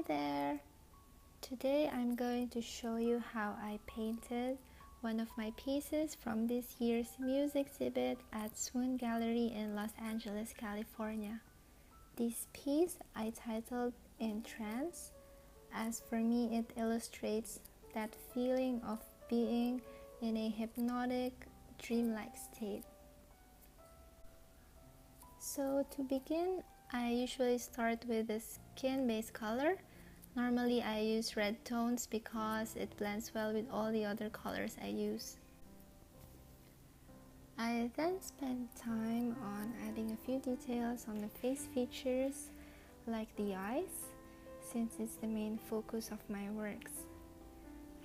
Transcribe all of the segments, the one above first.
Hi there! Today I'm going to show you how I painted one of my pieces from this year's Muse exhibit at Swoon Gallery in Los Angeles, California. This piece I titled "INTRANCE", as for me it illustrates that feeling of being in a hypnotic, dreamlike state. So to begin, I usually start with a skin-based color. Normally I use red tones because it blends well with all the other colors I use. I then spend time on adding a few details on the face features, like the eyes, since it's the main focus of my works.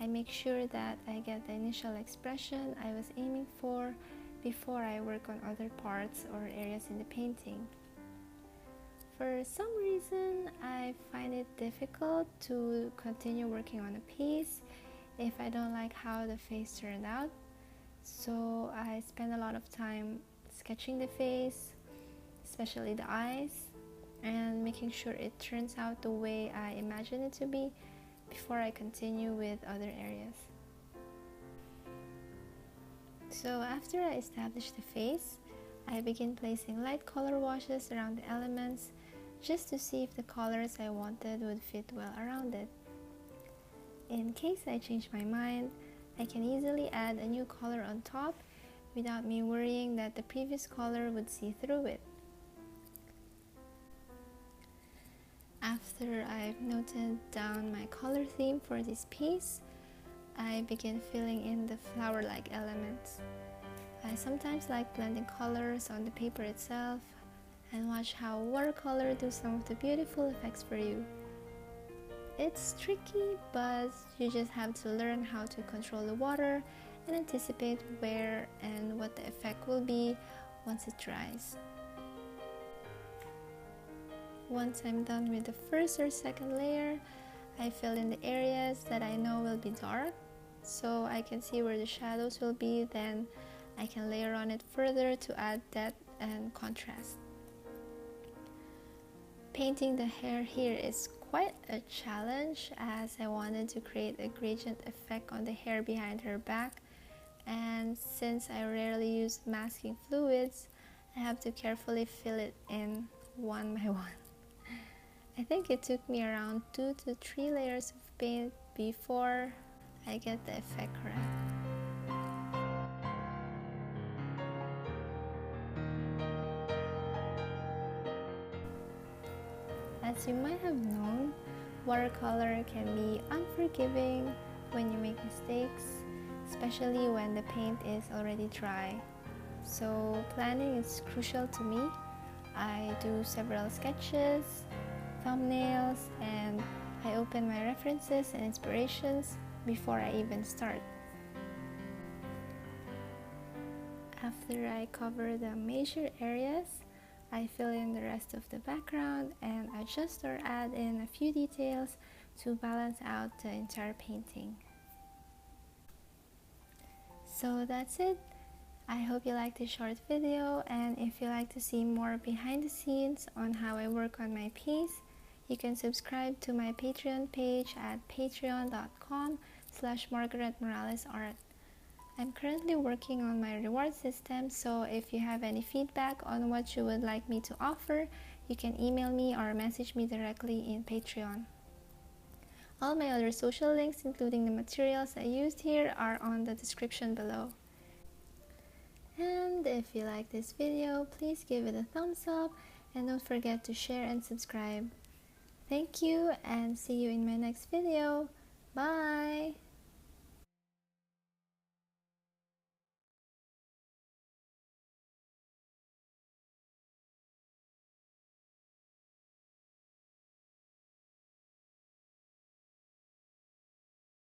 I make sure that I get the initial expression I was aiming for before I work on other parts or areas in the painting. For some reason, I find it difficult to continue working on a piece if I don't like how the face turned out. So I spend a lot of time sketching the face, especially the eyes, and making sure it turns out the way I imagine it to be before I continue with other areas. So after I establish the face, I begin placing light color washes around the elements just to see if the colors I wanted would fit well around it. In case I change my mind, I can easily add a new color on top without me worrying that the previous color would see through it. After I've noted down my color theme for this piece, I begin filling in the flower-like elements. I sometimes like blending colors on the paper itself and watch how watercolor do some of the beautiful effects for you. It's tricky, but you just have to learn how to control the water and anticipate where and what the effect will be once it dries. Once I'm done with the first or second layer, I fill in the areas that I know will be dark, so I can see where the shadows will be. Then I can layer on it further to add depth and contrast. Painting the hair here is quite a challenge, as I wanted to create a gradient effect on the hair behind her back, and since I rarely use masking fluids, I have to carefully fill it in one by one. I think it took me around 2 to 3 layers of paint before I get the effect correct. As you might have known, watercolor can be unforgiving when you make mistakes, especially when the paint is already dry. So planning is crucial to me. I do several sketches, thumbnails, and I open my references and inspirations before I even start. After I cover the major areas, I fill in the rest of the background and adjust or add in a few details to balance out the entire painting. So that's it. I hope you liked this short video, and if you like to see more behind the scenes on how I work on my piece, you can subscribe to my Patreon page at patreon.com/MargaretHoralesArt. I'm currently working on my reward system, so if you have any feedback on what you would like me to offer, you can email me or message me directly in Patreon. All my other social links, including the materials I used here, are on the description below. And if you like this video, please give it a thumbs up and don't forget to share and subscribe. Thank you, and see you in my next video. Bye!